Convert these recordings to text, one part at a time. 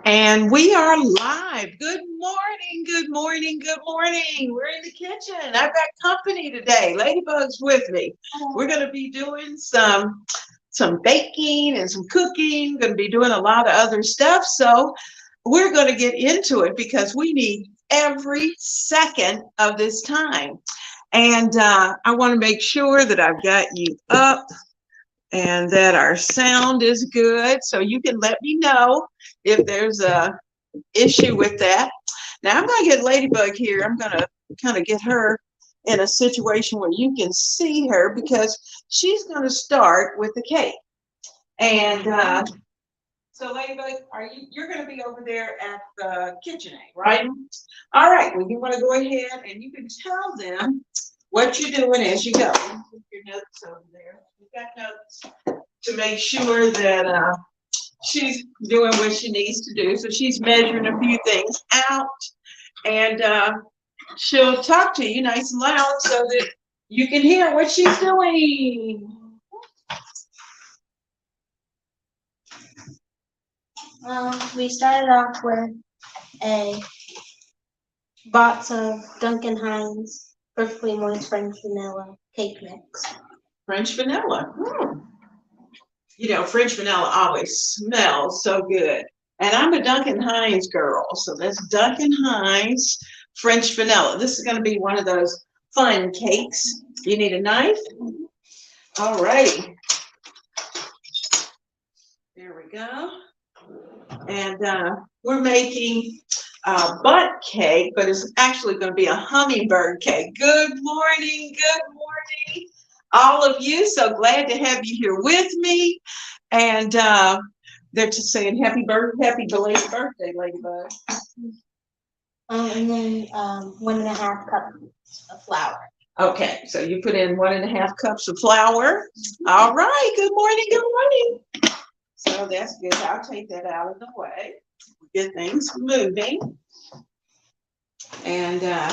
And we are live. Good morning, good morning, good morning. We're in the kitchen. I've got company today. Ladybug's with me. We're going to be doing some baking and some cooking. Going to be doing a lot of other stuff. So we're going to get into it because we need every second of this time. And I want to make sure that I've got you up and that our sound is good. So you can let me know if there's a issue with that. Now I'm going to get Ladybug here. I'm going to kind of get her in a situation where you can see her because she's going to start with the cake. And so Ladybug, you're going to be over there at the KitchenAid, right? All right. Well, you want to go ahead and you can tell them what you're doing as you go. Put your notes over there. We've got notes to make sure that she's doing what she needs to do. So she's measuring a few things out, and she'll talk to you nice and loud so that you can hear what she's doing. We started off with a box of Duncan Hines Perfectly Moist French Vanilla Cake Mix. French vanilla. You know, French vanilla always smells so good. And I'm a Duncan Hines girl, so that's Duncan Hines French vanilla. This is going to be one of those fun cakes. You need a knife? All righty. There we go. And we're making a bundt cake, but it's actually going to be a hummingbird cake. Good morning, all of you. So glad to have you here with me. And they're just saying happy belated birthday, Ladybug. And then 1.5 cups of flour. Okay, so you put in 1.5 cups of flour. All right, good morning. So that's good. I'll take that out of the way. Get things moving. And then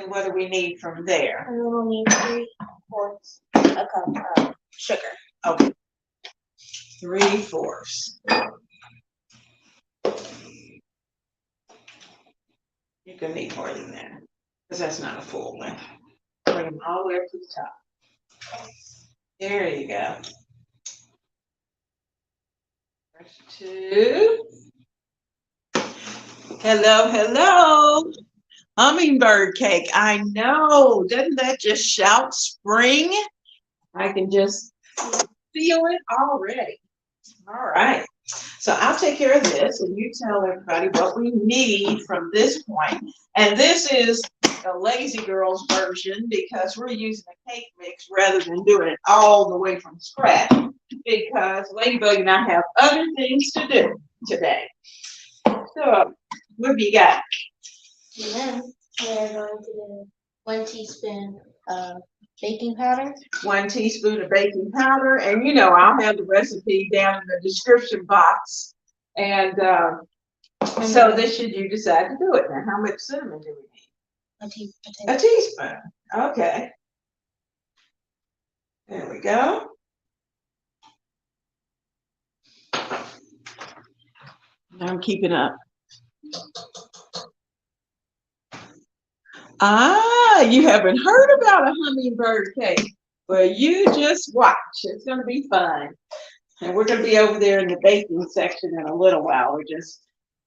what do we need from there? And then we'll need 3/4 a cup of sugar. Okay. 3/4. You're going to need more than that because that's not a full one. Bring them all the way up to the top. There you go. 2. Hello. Hummingbird cake. I know. Doesn't that just shout spring? I can just feel it already. All right. So I'll take care of this and you tell everybody what we need from this point. And this is a lazy girl's version because we're using a cake mix rather than doing it all the way from scratch because Ladybug and I have other things to do today. So what have you got? And then we're going to do 1 teaspoon of baking powder. 1 teaspoon of baking powder. And you know, I'll have the recipe down in the description box. And so this should you decide to do it. Now, how much cinnamon do we need? A teaspoon. Okay. There we go. I'm keeping up. You haven't heard about a hummingbird cake. Well, you just watch. It's going to be fun. And we're going to be over there in the baking section in a little while. We're just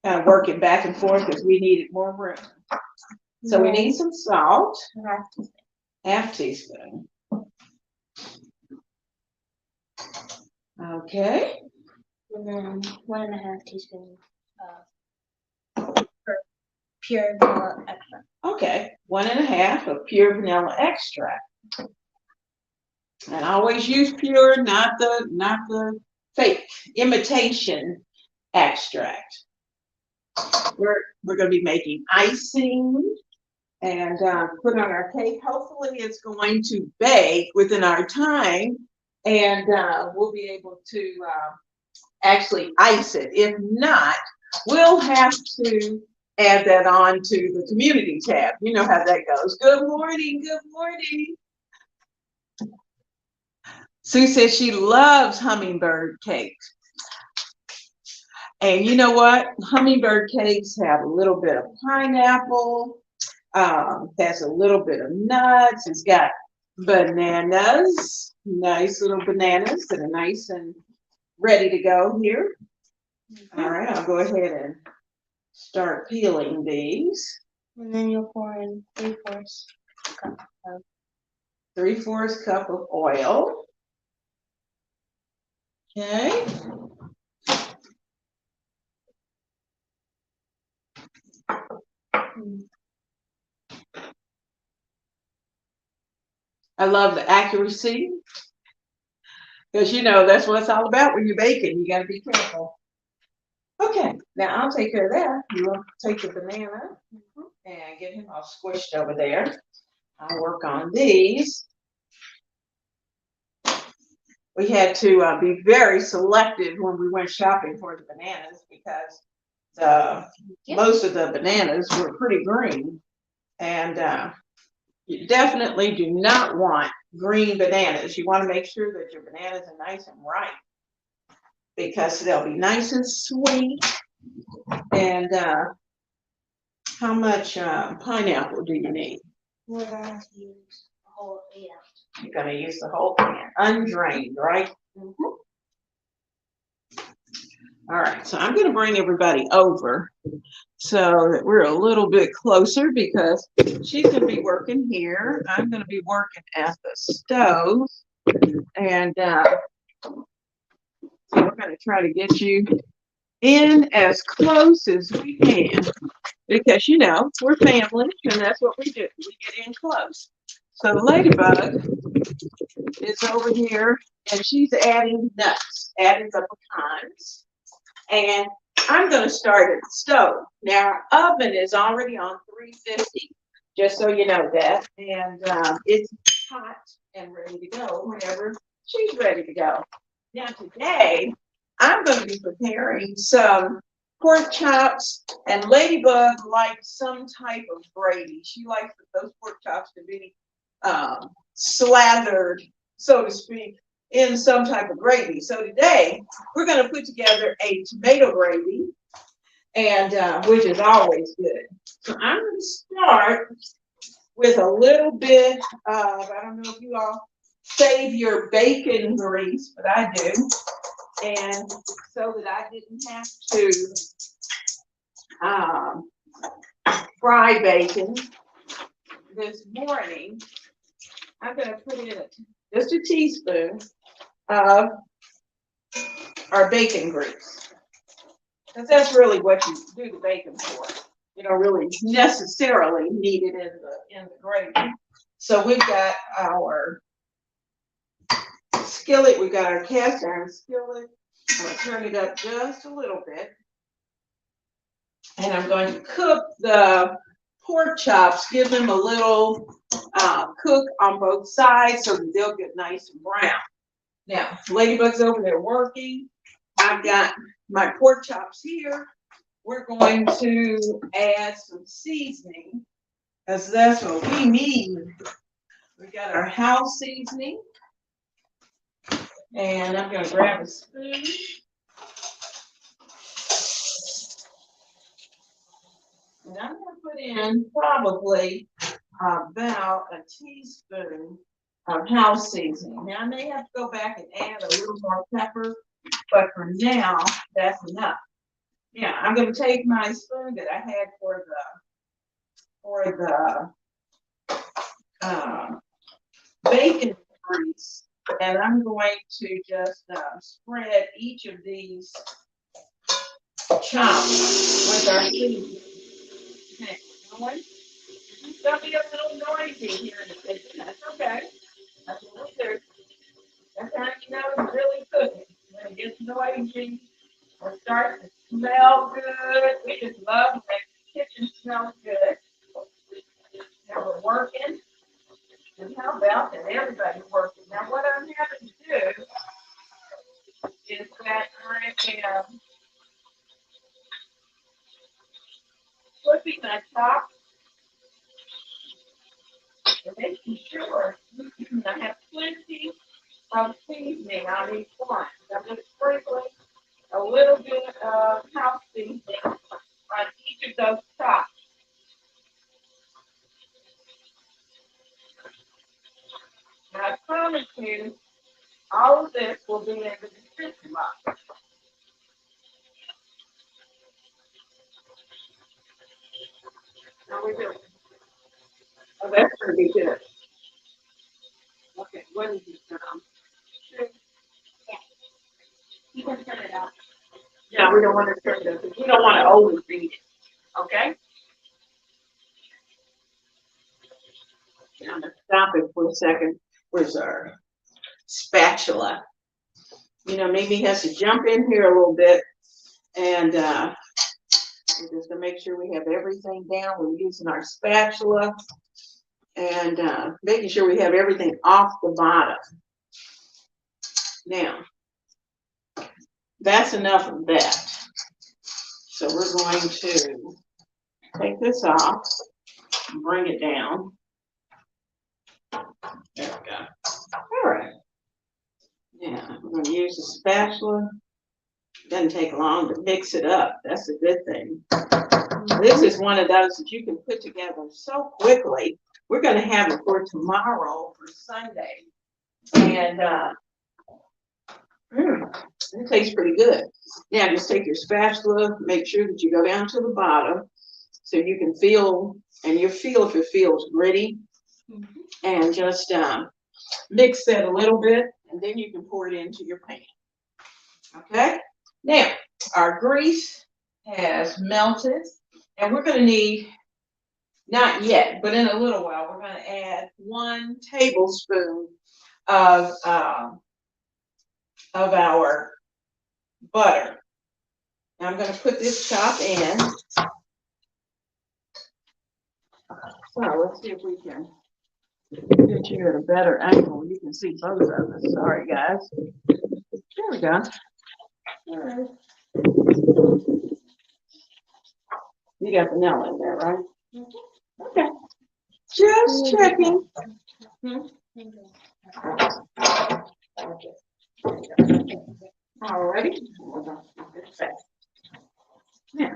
kind of working back and forth because we needed more room. So we need some salt. 1/2 teaspoon. Okay. And then 1.5 teaspoons of pure vanilla extract. Okay, 1.5 of pure vanilla extract. And I always use pure, not the fake imitation extract. We're going to be making icing and put on our cake. Hopefully it's going to bake within our time and we'll be able to actually ice it. If not, we'll have to add that on to the community tab. You know how that goes. Good morning. Sue says she loves hummingbird cakes. And you know what? Hummingbird cakes have a little bit of pineapple, has a little bit of nuts. It's got bananas, nice little bananas that are nice and ready to go here. All right, I'll go ahead and start peeling these. And then you'll pour in 3/4 cup of 3/4 cup of oil. Okay. I love the accuracy because you know that's what it's all about when you're baking. You got to be careful. Okay, now I'll take care of that. You will take the banana and get him all squished over there. I'll work on these. We had to be very selective when we went shopping for the bananas because most of the bananas were pretty green. And you definitely do not want green bananas. You want to make sure that your bananas are nice and ripe because they'll be nice and sweet. And how much pineapple do you need? We're going to use the whole 8 ounce. You're going to use the whole can, undrained, right? All right, so I'm going to bring everybody over so that we're a little bit closer because she's going to be working here. I'm going to be working at the stove. And so we're going to try to get you in as close as we can because, you know, we're family and that's what we do. We get in close. So the ladybug is over here and she's adding nuts, adding the pecans. And I'm going to start at the stove. Now, our oven is already on 350, just so you know that. And it's hot and ready to go whenever she's ready to go. Now, today, I'm going to be preparing some pork chops, and Ladybug likes some type of gravy. She likes those pork chops to be slathered, so to speak, in some type of gravy. So today we're going to put together a tomato gravy, and which is always good. So I'm going to start with a little bit of, I don't know if you all save your bacon grease, but I do. And so that I didn't have to fry bacon this morning, I'm going to put in just a teaspoon of our bacon grease. Because that's really what you do the bacon for. You don't really necessarily need it in the gravy. So we've got our skillet, we've got our cast iron skillet. I'm going to turn it up just a little bit. And I'm going to cook the pork chops, give them a little cook on both sides so that they'll get nice and brown. Now, Ladybug's over there working. I've got my pork chops here. We're going to add some seasoning because that's what we need. We got our house seasoning. And I'm going to grab a spoon. And I'm going to put in probably about a teaspoon of house seasoning. Now, I may have to go back and add a little more pepper, but for now, that's enough. Now, I'm going to take my spoon that I had for the bacon grease, and I'm going to just spread each of these chops with our seasoning. Okay, don't be a little noisy here in the kitchen. That's okay. That's what we do. That's how you know it's really cooking. When it gets noisy or starts to smell good, we just love when the kitchen smells good. Now we're working. And how about that? Everybody's working. Now what I'm having to do is that I am flipping my top and making sure I have plenty of seasoning on each one. I'm just sprinkling a little bit of house seasoning on each of those chops. And I promise you, all of this will be in the description box. How we doing? Oh, that's going to be good. Okay, what is this? You can turn it off. No, we don't want to turn it up. We don't want to overfeed it. Okay? Now, I'm going to stop it for a second. Where's our spatula? You know, maybe he has to jump in here a little bit and just to make sure we have everything down. We're using our spatula and making sure we have everything off the bottom. Now, that's enough of that. So we're going to take this off and bring it down. There we go. All right. Now, we're going to use the spatula. It doesn't take long to mix it up. That's a good thing. This is one of those that you can put together so quickly. We're going to have it for tomorrow for Sunday. And it tastes pretty good. Now, just take your spatula, make sure that you go down to the bottom so you can feel, and you feel if it feels gritty. And just mix that a little bit, and then you can pour it into your pan. Okay? Now, our grease has melted, and we're going to need, not yet, but in a little while, we're going to add 1 tablespoon of our butter. Now I'm going to put this chop in. So let's see if we can get you at a better angle. You can see both of us. Sorry, guys. There we go. All right. You got the nail in there, right? Okay. Just checking. All righty. Now,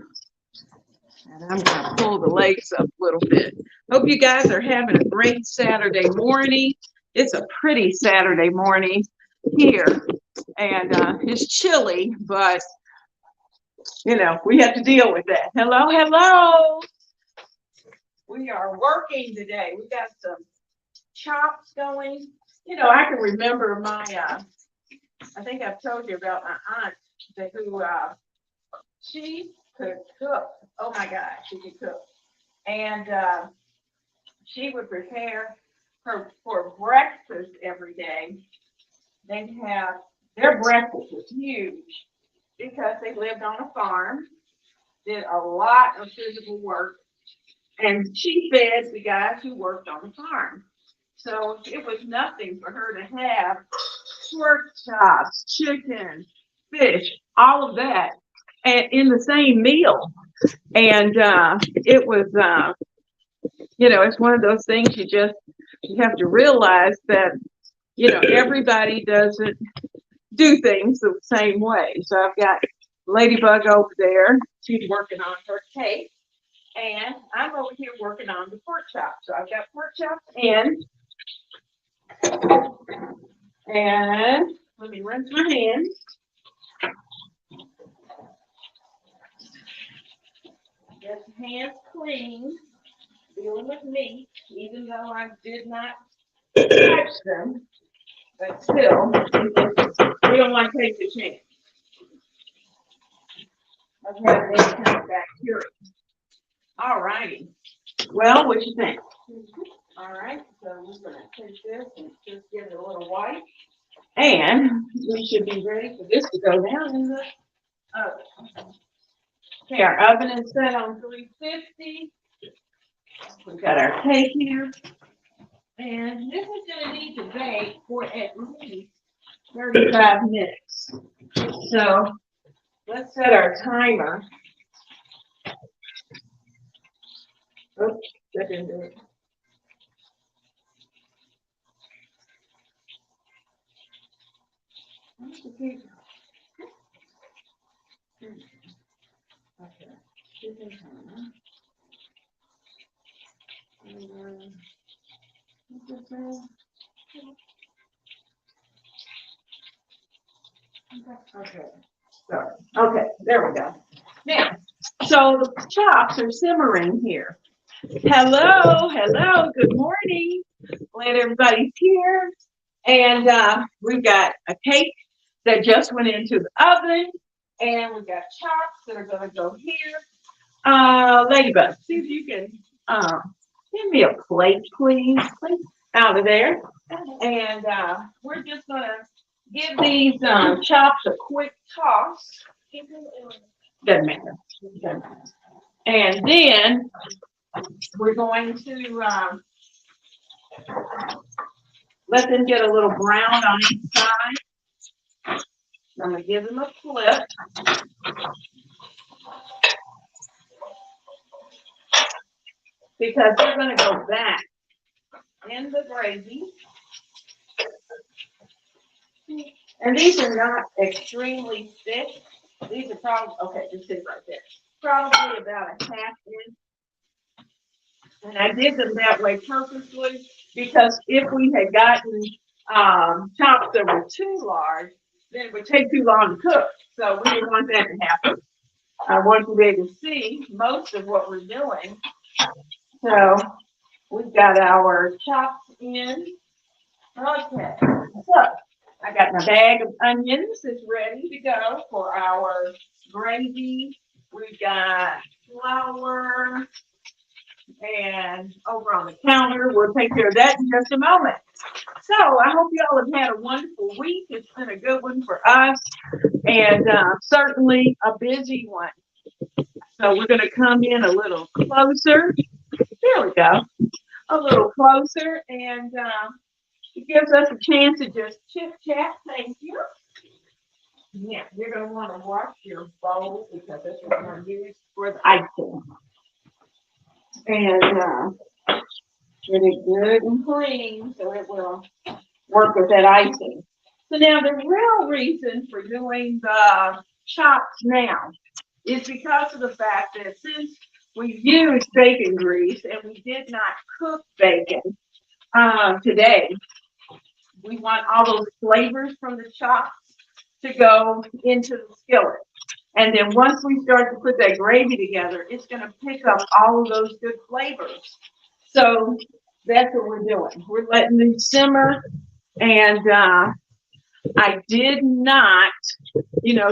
and I'm going to pull the legs up a little bit. Hope you guys are having a great Saturday morning. It's a pretty Saturday morning here, and it's chilly, but you know, we have to deal with that. Hello, hello. We are working today. We got some chops going. You know, I can remember my, I think I've told you about my aunt who, she could cook. Oh my God, she could cook. And she would prepare her for breakfast every day. They'd have, their breakfast was huge because they lived on a farm, did a lot of physical work, and she fed the guys who worked on the farm. So it was nothing for her to have pork chops, chicken, fish, all of that, and in the same meal. And it was, you know, it's one of those things you have to realize that, you know, everybody doesn't do things the same way. So I've got Ladybug over there. She's working on her cake. And I'm over here working on the pork chops. So I've got pork chops in. And let me rinse my hands. Get the hands clean. Dealing with meat, even though I did not touch them. But still, we don't want to take the chance of having any kind of bacteria. All righty. Well, what you think? All right, so we're going to take this and just give it a little white. And we should be ready for this to go down in the oven. Okay, our oven is set on 350. We've got our cake here. And this is going to need to bake for at least 35 minutes. So let's set our timer. Oops, that didn't do it. Okay. Okay. Sorry. Okay, there we go. Now, so the chops are simmering here. Hello, hello, good morning. Glad everybody's here. And we've got a cake that just went into the oven. And we've got chops that are going to go here. Ladybug, see if you can give me a plate, please. Out of there. And we're just going to give these chops a quick toss. Doesn't matter. Doesn't matter. And then we're going to let them get a little brown on each side. I'm going to give them a flip. Because they're going to go back in the gravy. And these are not extremely thick. These are probably, okay, just sit right there. Probably about a half inch. And I did them that way purposely because if we had gotten chops that were too large, then it would take too long to cook. So we didn't want that to happen. I want you to be able to see most of what we're doing. So we've got our chops in. Okay, so I got my bag of onions is ready to go for our gravy. We've got flour and over on the counter. We'll take care of that in just a moment. So I hope you all have had a wonderful week. It's been a good one for us and certainly a busy one. So we're going to come in a little closer. There we go. A little closer and it gives us a chance to just chit chat. Thank you. Yeah, you're going to want to wash your bowl because that's what we're going to use for the icing. And get it good and clean so it will work with that icing. So now the real reason for doing the chops now is because of the fact that since we used bacon grease and we did not cook bacon today, we want all those flavors from the chops to go into the skillet. And then once we start to put that gravy together, it's going to pick up all of those good flavors. So that's what we're doing. We're letting them simmer. And I did not,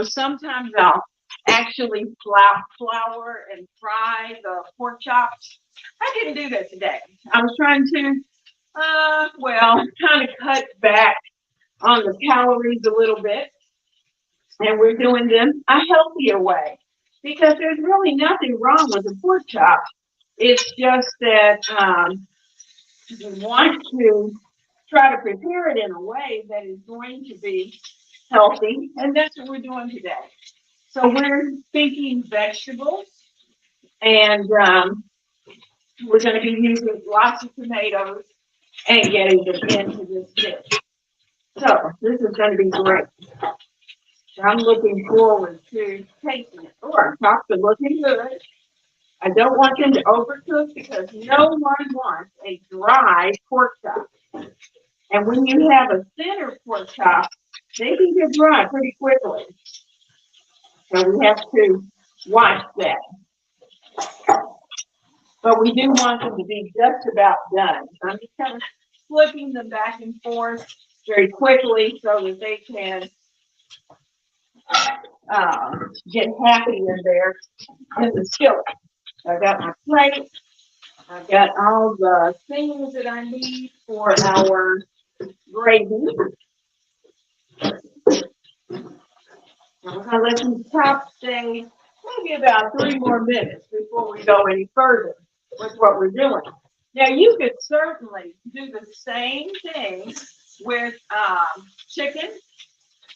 sometimes I'll actually flour and fry the pork chops. I didn't do that today. I was trying to, kind of cut back on the calories a little bit. And we're doing them a healthier way because there's really nothing wrong with the pork chop. It's just that we want to try to prepare it in a way that is going to be healthy, and that's what we're doing today. So we're thinking vegetables, and we're going to be using lots of tomatoes and getting them into this dish. So this is going to be great. I'm looking forward to tasting it. Oh, our chops are looking good. I don't want them to overcook because no one wants a dry pork chop. And when you have a thinner pork chop, they can get dry pretty quickly. So we have to watch that. But we do want them to be just about done. So I'm just kind of flipping them back and forth very quickly so that they can get happy in there in the skillet. I've got my plate. I've got all the things that I need for our gravy. I'm going to let them top stay maybe about 3 more minutes before we go any further with what we're doing. Now, you could certainly do the same thing with chicken.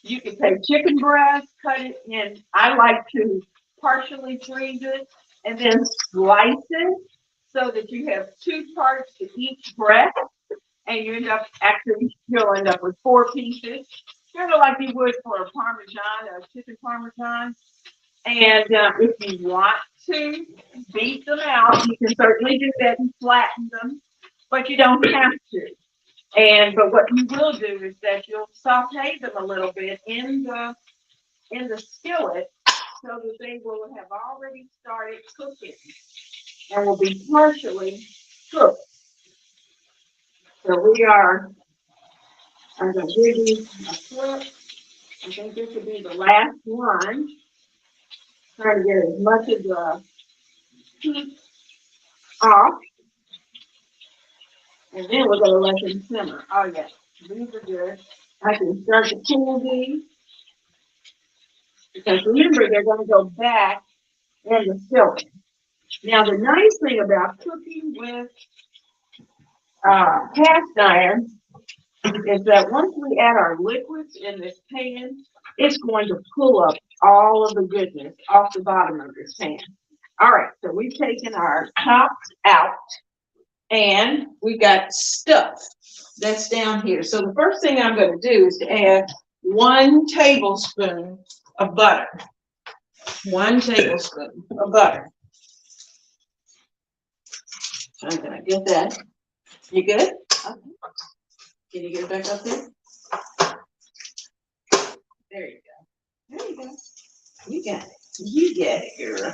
You can take chicken breast, cut it in. I like to partially freeze it and then slice it so that you have 2 parts to each breast, and you you'll end up with 4 pieces, kind of like you would for a Parmesan, a chicken Parmesan. And if you want to beat them out, you can certainly do that and flatten them, but you don't have to. But what you will do is that you'll saute them a little bit in the skillet so that they will have already started cooking and will be partially cooked. So I'm going to give you a flip. I think this will be the last one. Try to get as much of the heat off. And then we're going to let them simmer. Oh, yes, these are good. I can start to cool these because remember, they're going to go back in the skillet. Now, the nice thing about cooking with cast iron is that once we add our liquids in this pan, it's going to pull up all of the goodness off the bottom of this pan. All right, so we've taken our tops out and we got stuff that's down here. So the first thing I'm going to do is to add 1 tablespoon of butter. 1 tablespoon of butter. I'm going to get that. You good? Okay. Can you get it back up there? There you go. There you go. You got it. You get it, girl.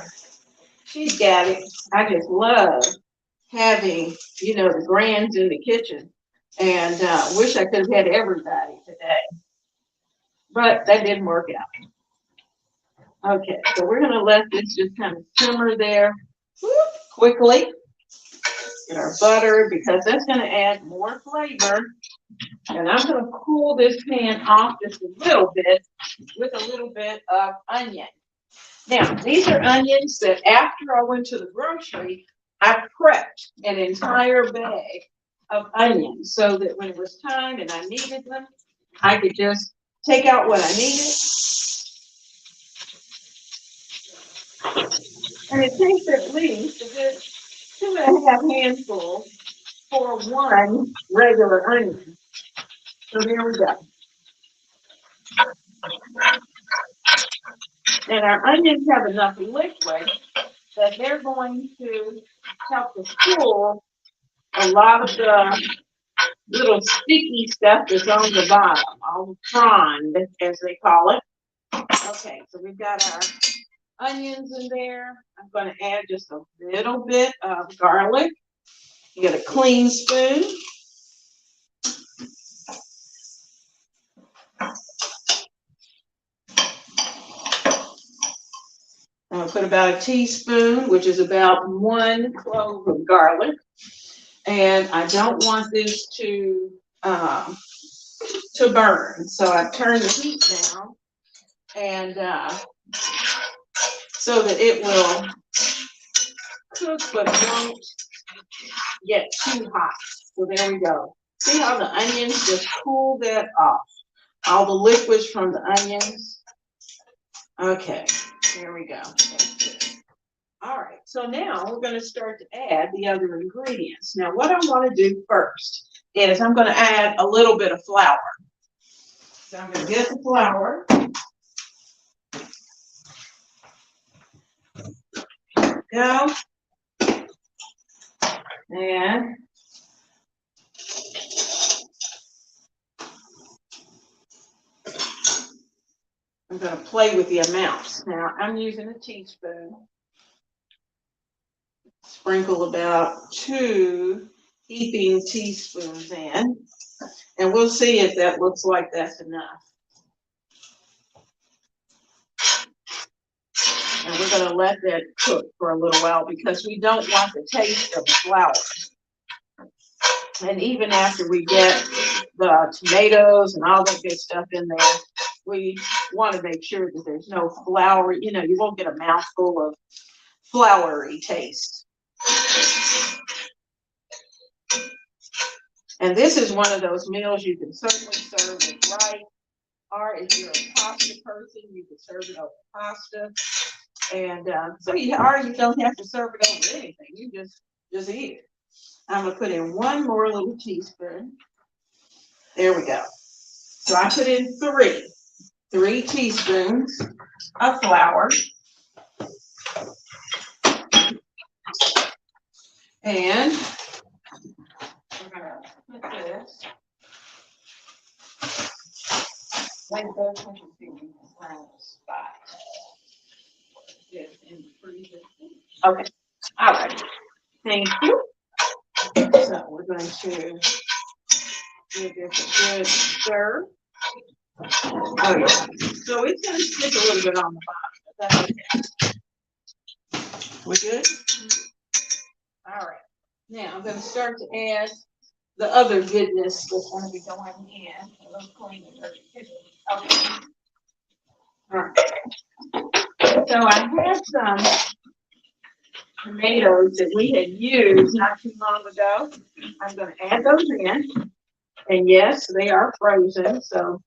She's got it. I just love having, the grands in the kitchen. And wish I could have had everybody today. But that didn't work out. Okay, so we're going to let this just kind of simmer there quickly. Get our butter because that's going to add more flavor. And I'm going to cool this pan off just a little bit with a little bit of onion. Now, these are onions that after I went to the grocery, I prepped an entire bag of onions so that when it was time and I needed them, I could just take out what I needed. And it takes at least a good 2.5 handfuls for 1 regular onion. So there we go. And our onions have enough liquid that they're going to help to cool a lot of the little sticky stuff that's on the bottom, all the frond, as they call it. Okay, so we've got our onions in there. I'm going to add just a little bit of garlic. You get a clean spoon. I'm going to put about a teaspoon, which is about 1 clove of garlic. And I don't want this to burn. So I've turned the heat down and so that it will cook but won't get too hot. So there we go. See how the onions just cool that off? All the liquids from the onions. Okay, here we go. All right, so now we're going to start to add the other ingredients. Now, what I want to do first is I'm going to add a little bit of flour. So I'm going to get the flour. Go. And I'm going to play with the amounts. Now, I'm using a teaspoon. Sprinkle about 2 heaping teaspoons in. And we'll see if that looks like that's enough. And we're going to let that cook for a little while because we don't want the taste of the flour. And even after we get the tomatoes and all that good stuff in there, we want to make sure that there's no flour. You won't get a mouthful of floury taste. And this is one of those meals you can certainly serve with rice, or if you're a pasta person, you can serve it over pasta. And you don't have to serve it over anything. You just eat it. I'm going to put in 1 more little teaspoon. There we go. So I put in 3 teaspoons of flour. And we're gonna put this. Like those ones you see in the brown spot. This in the freezer. Okay. All right. Thank you. So we're going to give this a good stir. Oh yeah. So it's going to stick a little bit on the bottom, but that's okay. We're good? All right. Now I'm going to start to add the other goodness that's going to be going in. A little clean and dirty. Okay. All right. So I had some tomatoes that we had used not too long ago. I'm going to add those in. And yes, they are frozen. So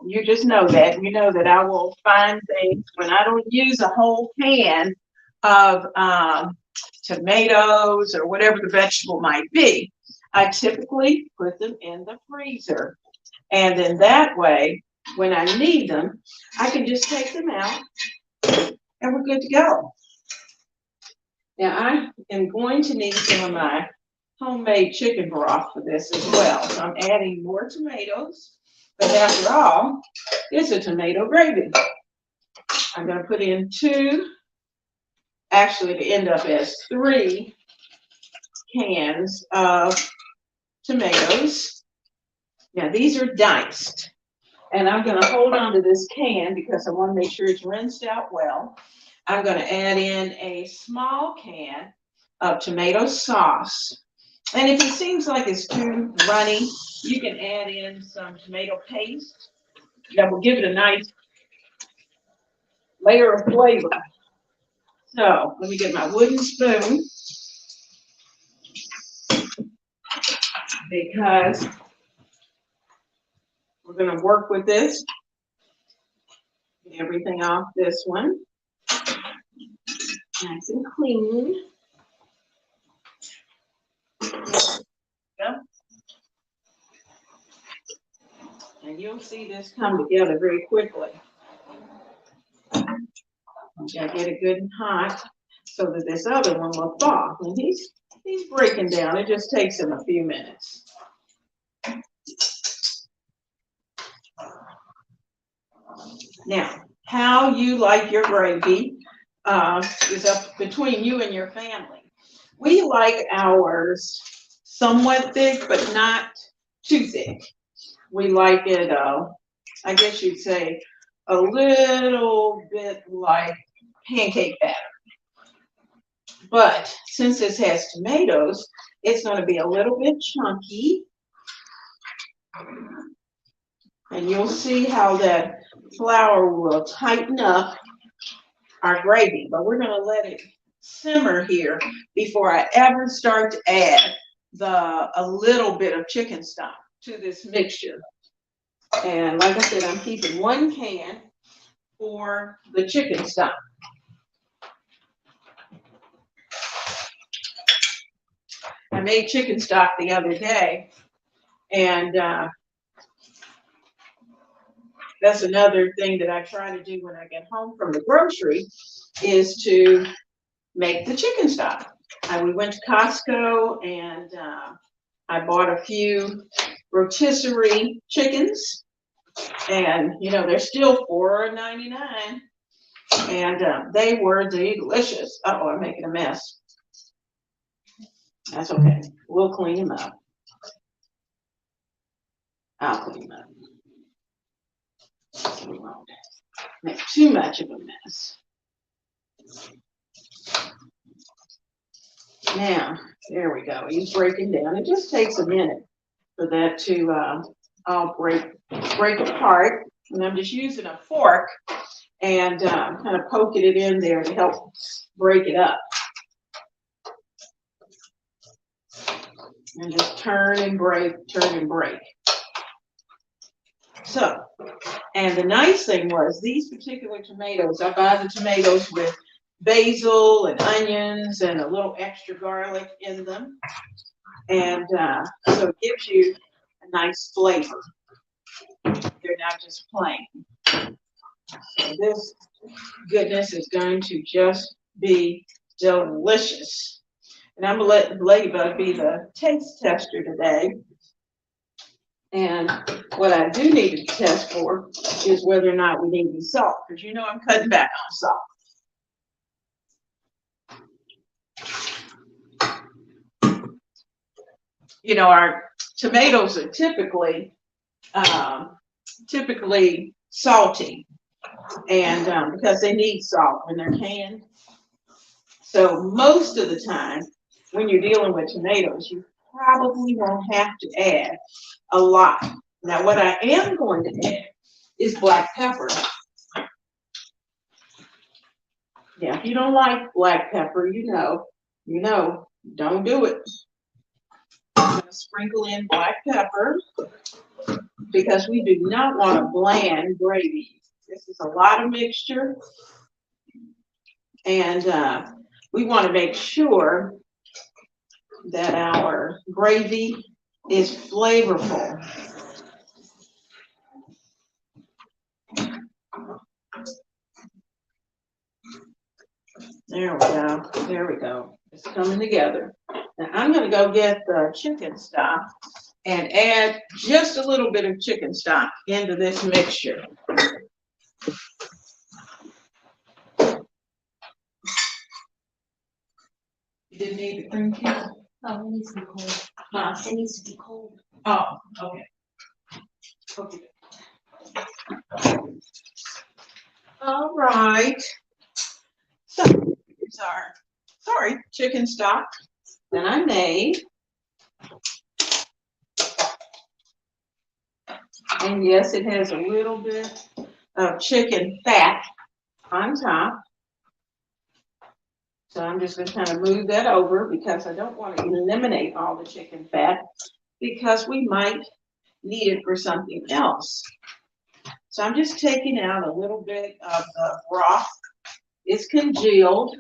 you just know that. You know that I will find things when I don't use a whole can of tomatoes or whatever the vegetable might be. I typically put them in the freezer. And then that way, when I need them, I can just take them out and we're good to go. Now I am going to need some of my homemade chicken broth for this as well. So I'm adding more tomatoes, but after all, it's a tomato gravy. I'm going to put in 2, actually to end up as 3 cans of tomatoes. Now these are diced, and I'm going to hold on to this can because I want to make sure it's rinsed out well. I'm going to add in a small can of tomato sauce. And if it seems like it's too runny, you can add in some tomato paste that will give it a nice layer of flavor. So let me get my wooden spoon because we're going to work with this. Get everything off this one. Nice and clean. Yep. And you'll see this come together very quickly. You gotta get it good and hot so that this other one will thaw. And he's breaking down. It just takes him a few minutes. Now, how you like your gravy is up between you and your family. We like ours somewhat thick, but not too thick. We like it, I guess you'd say, a little bit like pancake batter. But since this has tomatoes, it's going to be a little bit chunky. And you'll see how that flour will tighten up our gravy. But we're going to let it simmer here before I ever start to add a little bit of chicken stock to this mixture. And like I said, I'm keeping 1 can for the chicken stock. I made chicken stock the other day, and that's another thing that I try to do when I get home from the grocery is to make the chicken stock. We went to Costco and I bought a few rotisserie chickens, and you know they're still $4.99, and they were delicious. Uh-oh, I'm making a mess. That's okay. We'll clean them up. I'll clean them up. So we won't make too much of a mess. Now, there we go. He's breaking down. It just takes a minute for that to all break apart. And I'm just using a fork and kind of poking it in there to help break it up. And just turn and break, turn and break. So, and the nice thing was these particular tomatoes, I buy the tomatoes with basil and onions and a little extra garlic in them. And so it gives you a nice flavor. They're not just plain. So this goodness is going to just be delicious. And I'm gonna let Ladybug be the taste tester today. And what I do need to test for is whether or not we need any salt, because you know I'm cutting back on salt. You know, our tomatoes are typically salty, and because they need salt when they're canned. So most of the time, when you're dealing with tomatoes, you probably won't have to add a lot. Now, what I am going to add is black pepper. Yeah, if you don't like black pepper, you know, don't do it. I'm going to sprinkle in black pepper because we do not want a bland gravy. This is a lot of mixture, and we want to make sure that our gravy is flavorful. There we go. There we go. It's coming together. Now I'm going to go get the chicken stock and add just a little bit of chicken stock into this mixture. You didn't need the cream cheese? Oh, it needs to be cold. Huh? It needs to be cold. Oh, okay. Okay. All right. So here's our, chicken stock that I made. And yes, it has a little bit of chicken fat on top. So I'm just going to kind of move that over because I don't want to eliminate all the chicken fat because we might need it for something else. So I'm just taking out a little bit of the broth. It's congealed.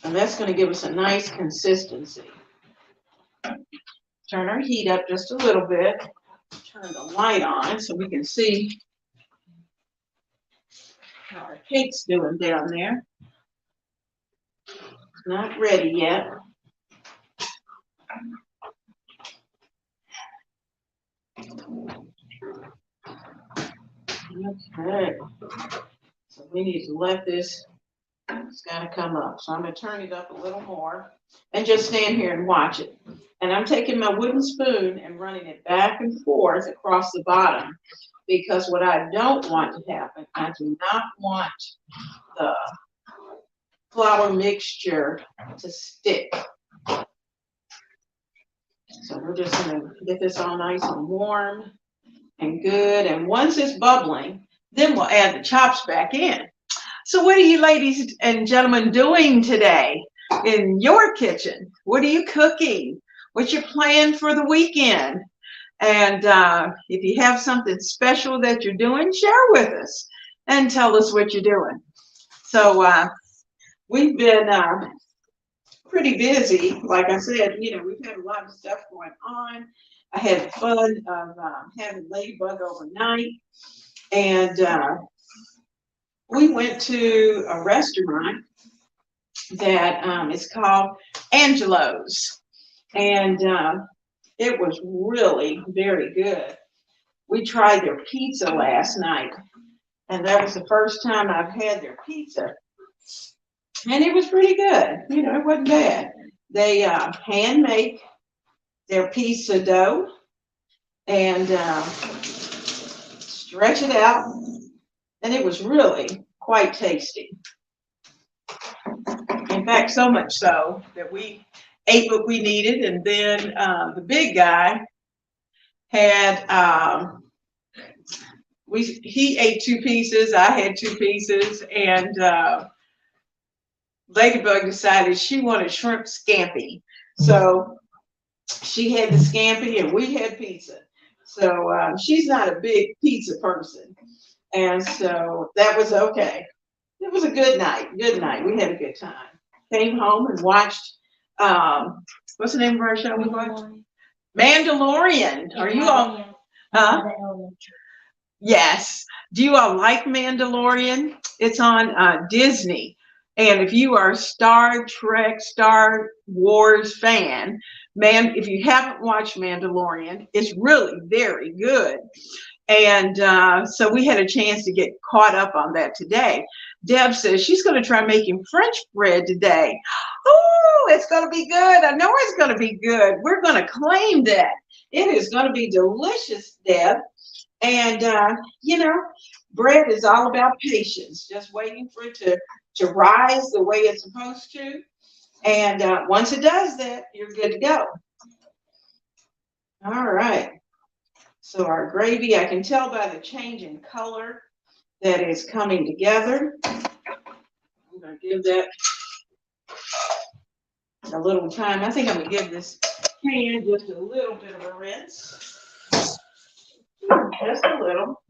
And that's going to give us a nice consistency. Turn our heat up just a little bit. Turn the light on so we can see how our cake's doing down there. It's not ready yet. Okay. So we need to let this, it's got to come up. So I'm going to turn it up a little more and just stand here and watch it. And I'm taking my wooden spoon and running it back and forth across the bottom because what I don't want to happen, I do not want the flour mixture to stick. So we're just going to get this all nice and warm and good. And once it's bubbling, then we'll add the chops back in. So what are you ladies and gentlemen doing today in your kitchen? What are you cooking? What's your plan for the weekend? And if you have something special that you're doing, share with us and tell us what you're doing. So we've been pretty busy. Like I said, you know, we've had a lot of stuff going on. I had fun of having Ladybug overnight. And we went to a restaurant that is called Angelo's. And it was really very good. We tried their pizza last night. And that was the first time I've had their pizza. And it was pretty good. You know, it wasn't bad. They hand make their pizza dough and stretch it out. And it was really quite tasty. In fact, so much so that we ate what we needed. And then the big guy had, he ate 2 pieces. I had 2 pieces. And Ladybug decided she wanted shrimp scampi. So she had the scampi and we had pizza. So she's not a big pizza person. And so that was okay. It was a good night. Good night. We had a good time. Came home and watched, what's the name of our show we watched? Mandalorian. Are you all? Yes. Do you all like Mandalorian? It's on Disney. And if you are a Star Trek, Star Wars fan, man, if you haven't watched Mandalorian, it's really very good. And so we had a chance to get caught up on that today. Deb says she's going to try making French bread today. Oh, it's going to be good. I know it's going to be good. We're going to claim that. It is going to be delicious, Deb. And, bread is all about patience, just waiting for it to rise the way it's supposed to. And once it does that, you're good to go. All right. So our gravy, I can tell by the change in color that it's coming together. I'm going to give that a little time. I think I'm going to give this pan just a little bit of a rinse. Just a little.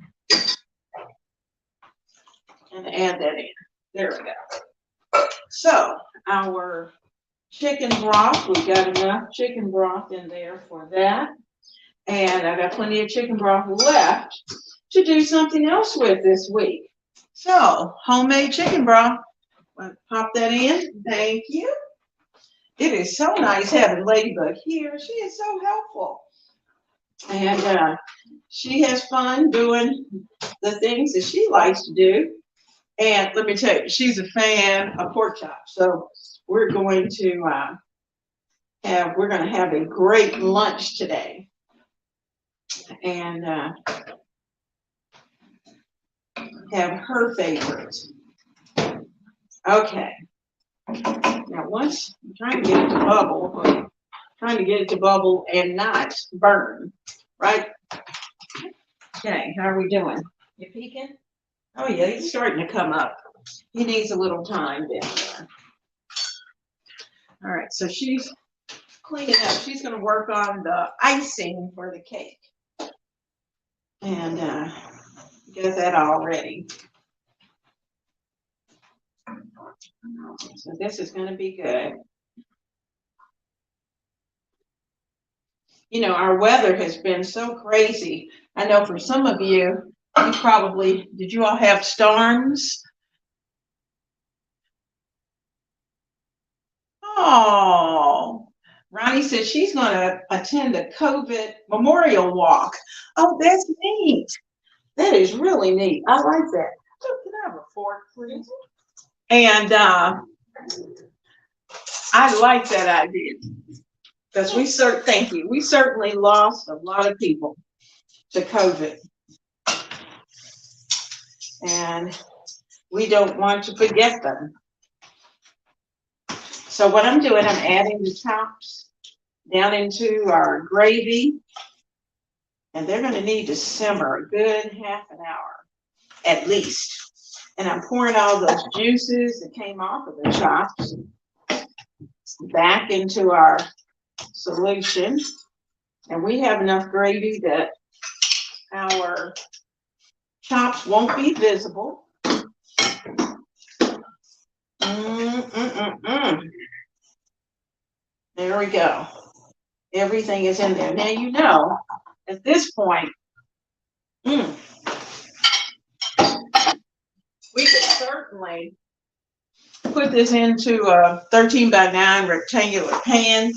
And add that in. There we go. So our chicken broth, we've got enough chicken broth in there for that. And I've got plenty of chicken broth left to do something else with this week. So homemade chicken broth. Pop that in. Thank you. It is so nice having Ladybug here. She is so helpful. And she has fun doing the things that she likes to do. And let me tell you, she's a fan of pork chops. So we're going to have a great lunch today. And have her favorites. Okay. Now once I'm trying to get it to bubble, and not burn, right? Okay, how are we doing? You peeking? Oh yeah, he's starting to come up. He needs a little time down there. All right, so she's cleaning up. She's going to work on the icing for the cake. And get that all ready. So this is going to be good. You know, our weather has been so crazy. I know for some of you, did you all have storms? Oh, Ronnie said she's going to attend a COVID memorial walk. Oh, that's neat. That is really neat. I like that. Oh, can I have a fork, please? And I like that idea because we certainly lost a lot of people to COVID. And we don't want to forget them. So what I'm doing, I'm adding the chops down into our gravy. And they're going to need to simmer a good half an hour, at least. And I'm pouring all those juices that came off of the chops back into our solution. And we have enough gravy that our chops won't be visible. There we go. Everything is in there. Now you know, at this point, we could certainly put this into a 13 by 9 rectangular pan,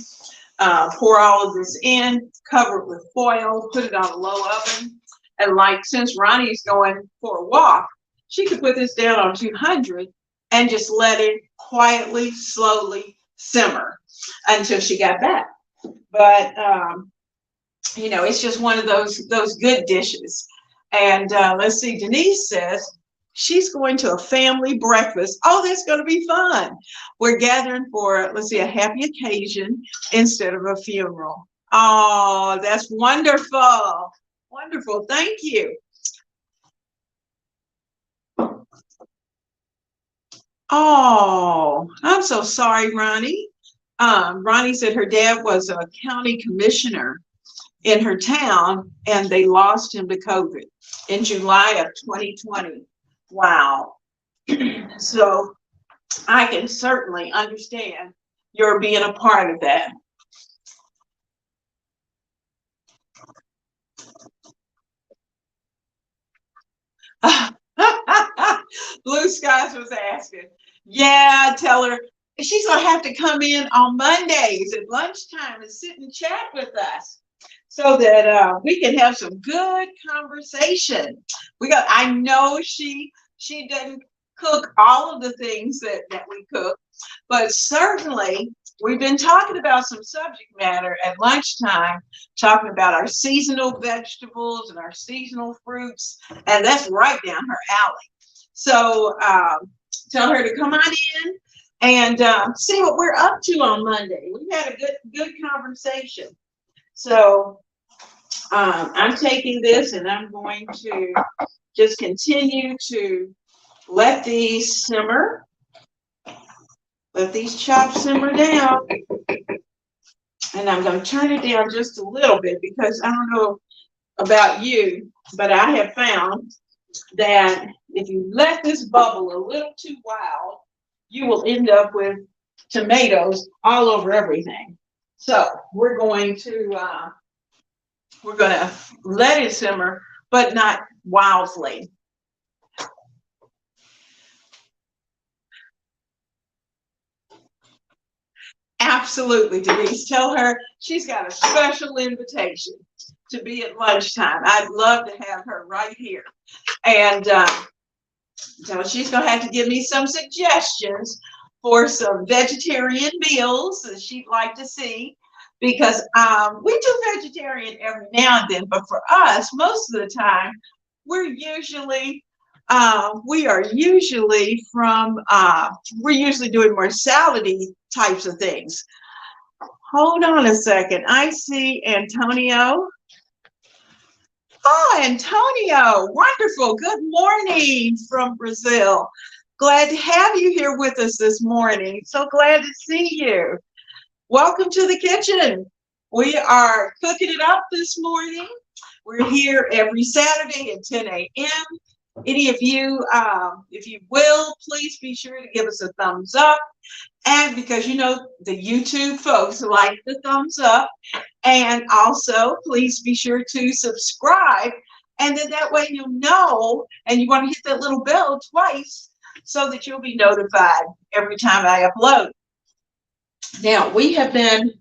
pour all of this in, cover it with foil, put it on a low oven. And since Ronnie's going for a walk, she could put this down on 200 and just let it quietly, slowly simmer until she got back. But, it's just one of those good dishes. And let's see, Denise says she's going to a family breakfast. Oh, that's going to be fun. We're gathering for, let's see, a happy occasion instead of a funeral. Oh, that's wonderful. Wonderful. Thank you. Oh, I'm so sorry, Ronnie. Ronnie said her dad was a county commissioner in her town, and they lost him to COVID in July of 2020. Wow. So I can certainly understand your being a part of that. Blue Blue Skies was asking. Yeah, tell her she's gonna have to come in on Mondays at lunchtime and sit and chat with us, so that we can have some good conversation. I know she doesn't cook all of the things that we cook, but certainly we've been talking about some subject matter at lunchtime, talking about our seasonal vegetables and our seasonal fruits, and that's right down her alley. So tell her to come on in and see what we're up to on Monday. We've had a good conversation. So I'm taking this and I'm going to just continue to let these simmer. Let these chops simmer down. And I'm going to turn it down just a little bit because I don't know about you, but I have found that if you let this bubble a little too wild, you will end up with tomatoes all over everything. So we're going to let it simmer, but not wildly. Absolutely, Denise. Tell her she's got a special invitation to be at lunchtime. I'd love to have her right here. And so she's going to have to give me some suggestions for some vegetarian meals that she'd like to see, because we do vegetarian every now and then, but for us, most of the time, we're usually doing more salady types of things. Hold on a second. I see Antonio. Oh, Antonio, wonderful. Good morning from Brazil. Glad to have you here with us this morning. So glad to see you. Welcome to the kitchen. We are cooking it up this morning. We're here every Saturday at 10 a.m. Any of you, if you will, please be sure to give us a thumbs up. And because you know the YouTube folks like the thumbs up. And also, please be sure to subscribe. And then that way you'll know, and you want to hit that little bell twice so that you'll be notified every time I upload. Now, we have been,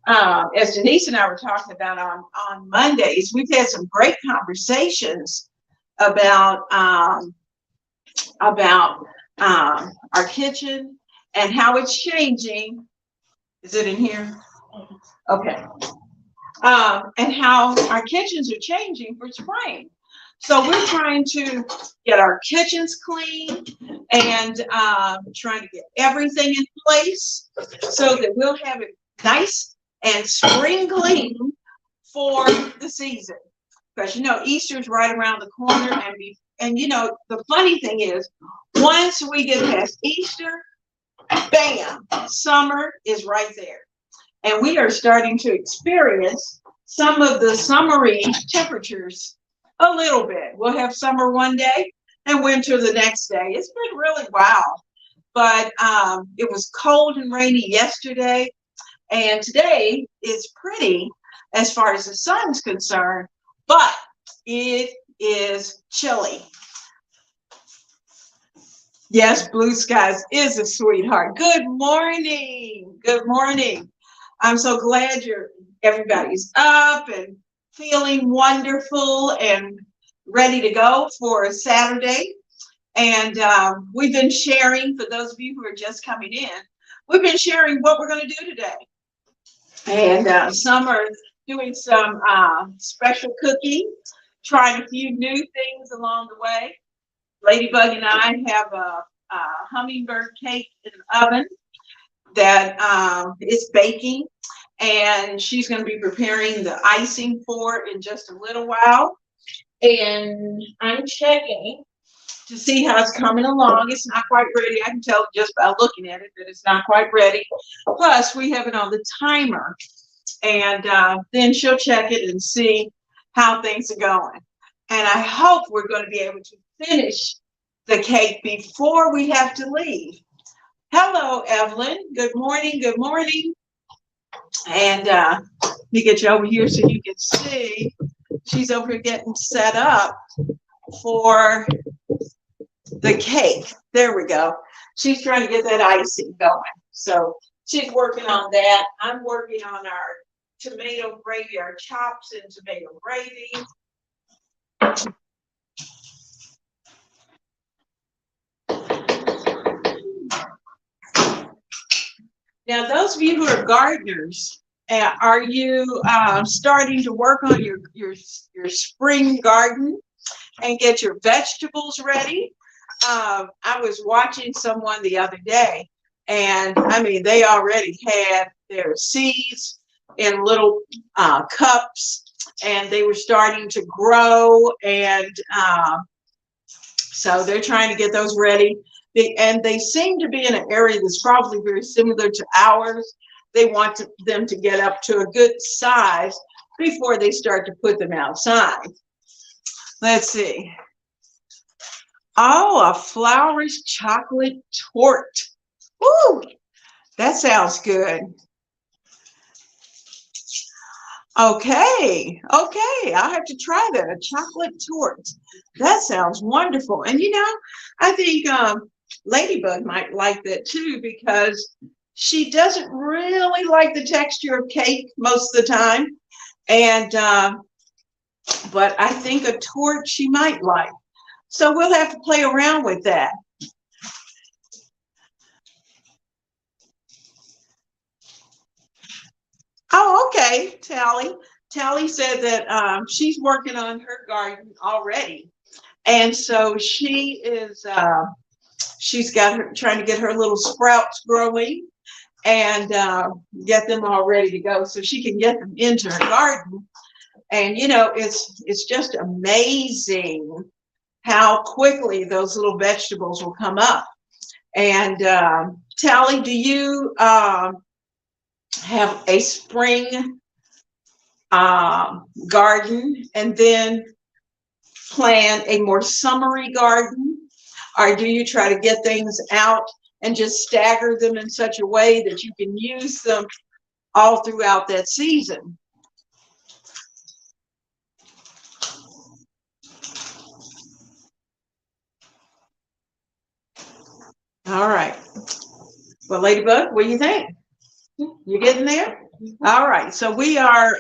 as Denise and I were talking about on Mondays, we've had some great conversations about our kitchen and how it's changing. Is it in here? Okay. And how our kitchens are changing for spring. So we're trying to get our kitchens clean and trying to get everything in place so that we'll have it nice and spring clean for the season. Because you know Easter's right around the corner, and you know the funny thing is, once we get past Easter, bam, summer is right there. And we are starting to experience some of the summery temperatures a little bit. We'll have summer one day and winter the next day. It's been really wild. But it was cold and rainy yesterday. And today is pretty as far as the sun's concerned, but it is chilly. Yes, Blue Skies is a sweetheart. Good morning. Good morning. I'm so glad everybody's up and feeling wonderful and ready to go for Saturday. And we've been sharing, for those of you who are just coming in, we've been sharing what we're going to do today. And some are doing some special cooking, trying a few new things along the way. Ladybug and I have a hummingbird cake in the oven that is baking, and she's going to be preparing the icing for it in just a little while. And I'm checking to see how it's coming along. It's not quite ready. I can tell just by looking at it that it's not quite ready. Plus, we have it on the timer, and then she'll check it and see how things are going. And I hope we're going to be able to finish the cake before we have to leave. Hello, Evelyn. Good morning. Good morning. And let me get you over here so you can see. She's over here getting set up for the cake. There we go. She's trying to get that icing going. So she's working on that. I'm working on our tomato gravy, our chops and tomato gravy. Now, those of you who are gardeners, are you starting to work on your spring garden and get your vegetables ready? I was watching someone the other day, and I mean, they already had their seeds in little cups, and they were starting to grow, and so they're trying to get those ready. And they seem to be in an area that's probably very similar to ours. They want them to get up to a good size before they start to put them outside. Let's see. Oh, a flourish chocolate torte. Woo! That sounds good. Okay, I'll have to try that, a chocolate torte. That sounds wonderful. And you know, I think Ladybug might like that too, because she doesn't really like the texture of cake most of the time. And but I think a torte she might like. So we'll have to play around with that. Oh, okay, Tally. Tally said that she's working on her garden already. And so she is, she's got her, trying to get her little sprouts growing and get them all ready to go so she can get them into her garden. And, you know, it's just amazing how quickly those little vegetables will come up. And Tally, do you have a spring garden and then plan a more summery garden? Or do you try to get things out and just stagger them in such a way that you can use them all throughout that season? All right. Well, Ladybug, what do you think? You getting there? All right. So we are,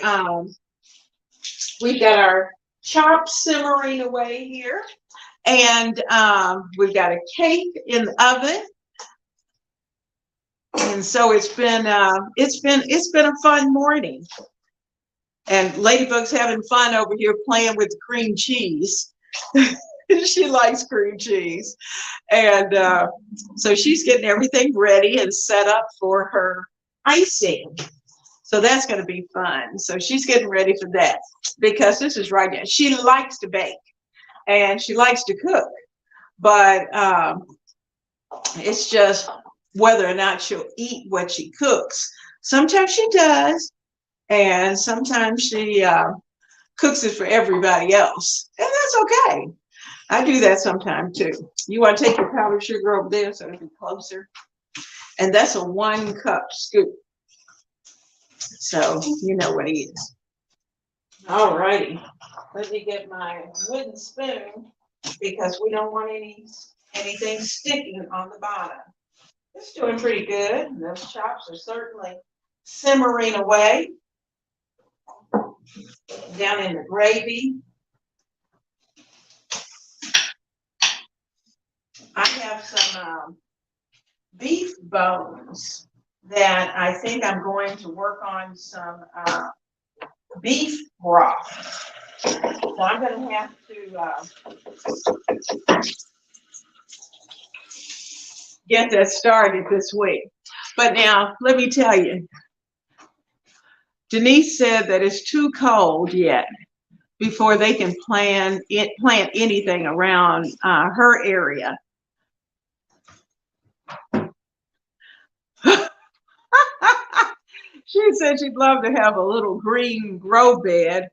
we've got our chops simmering away here, and we've got a cake in the oven. And so it's been a fun morning. And Ladybug's having fun over here playing with cream cheese. She likes cream cheese. And so she's getting everything ready and set up for her icing. So that's going to be fun. So she's getting ready for that, because this is right now. She likes to bake and she likes to cook, but it's just whether or not she'll eat what she cooks. Sometimes she does, and sometimes she cooks it for everybody else, and that's okay. I do that sometimes too. You want to take your powdered sugar over there so it'll be closer, and that's a 1 cup scoop. So you know what it is. All righty. Let me get my wooden spoon, because we don't want anything sticking on the bottom. It's doing pretty good. Those chops are certainly simmering away down in the gravy. I have some beef bones that I think I'm going to work on some beef broth. So I'm going to have to get that started this week. But now, let me tell you, Denise said that it's too cold yet before they can plant anything around her area. She said she'd love to have a little green grow bed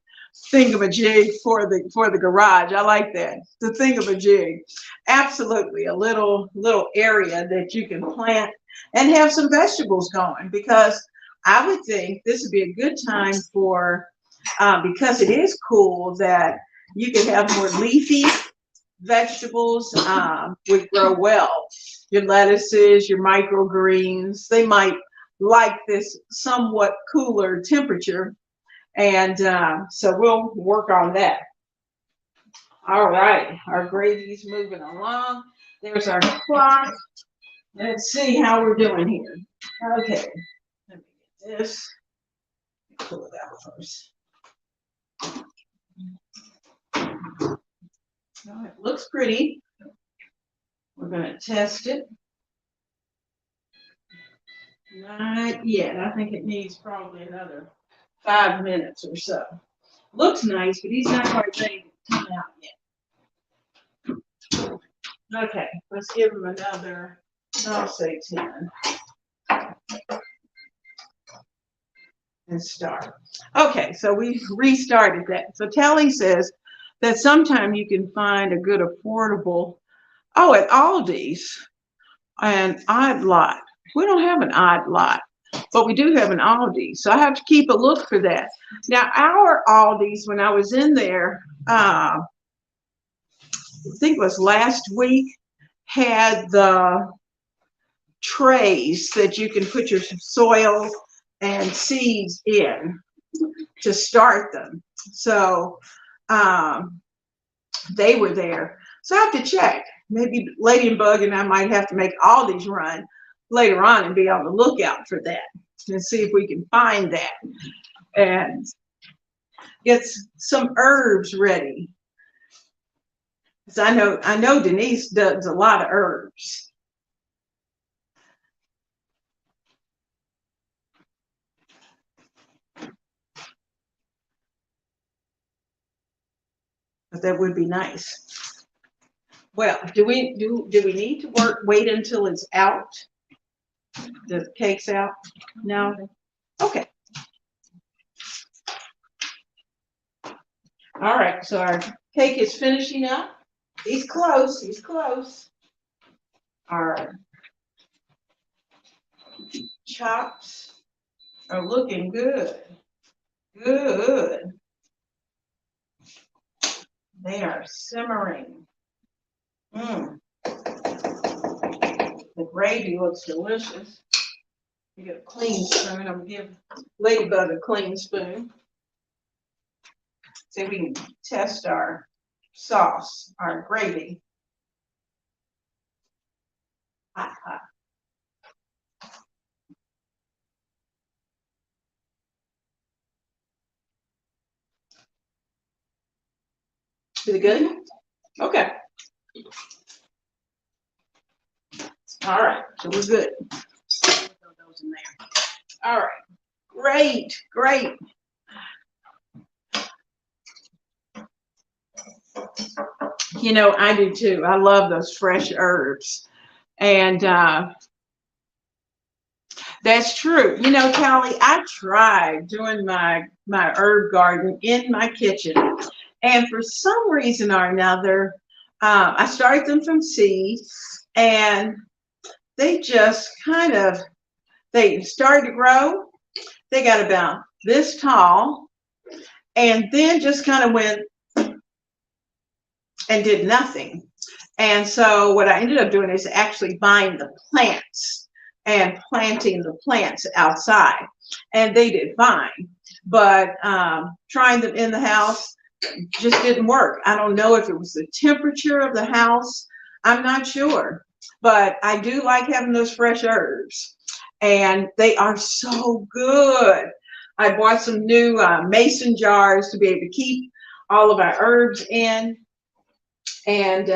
thingamajig for the garage. I like that. The thingamajig. Absolutely, a little area that you can plant and have some vegetables going, because I would think this would be a good time for, because it is cool, that you could have more leafy vegetables would grow well. Your lettuces, your microgreens, they might like this somewhat cooler temperature. And so we'll work on that. All right, our gravy's moving along. There's our clock. Let's see how we're doing here. Okay, let me get this. Pull it out first. Oh, it looks pretty. We're going to test it. Not yet. I think it needs probably another 5 minutes or so. Looks nice, but he's not quite ready to come out yet. Okay, let's give him another, I'll say 10. And start. Okay, so we restarted that. So Telly says that sometime you can find a good affordable, at Aldi's, an odd lot. We don't have an odd lot, but we do have an Aldi. So I have to keep a look for that. Now, our Aldi's, when I was in there, I think it was last week, had the trays that you can put your soil and seeds in to start them. So they were there. So I have to check. Maybe Lady and Bug and I might have to make all these run later on and be on the lookout for that and see if we can find that and get some herbs ready. Because I know Denise does a lot of herbs. But that would be nice. Well, do we need to wait until it's out? The cake's out? No? Okay. All right, so our cake is finishing up. He's close, he's close. Our chops are looking good. Good. They are simmering. The gravy looks delicious. You get a clean spoon. I'm gonna give Ladybug a clean spoon. See if we can test our sauce, our gravy. Hot, hot. Is it good? Okay. All right, so we're good. Throw those in there. All right, great, great. You know, I do too. I love those fresh herbs. And that's true. You know, Callie, I tried doing my herb garden in my kitchen. And for some reason or another, I started them from seed, and they just they started to grow. They got about this tall, and then just kind of went and did nothing. And so what I ended up doing is actually buying the plants and planting the plants outside, and they did fine. But trying them in the house just didn't work. I don't know if it was the temperature of the house. I'm not sure, but I do like having those fresh herbs, and they are so good. I bought some new mason jars to be able to keep all of our herbs in, and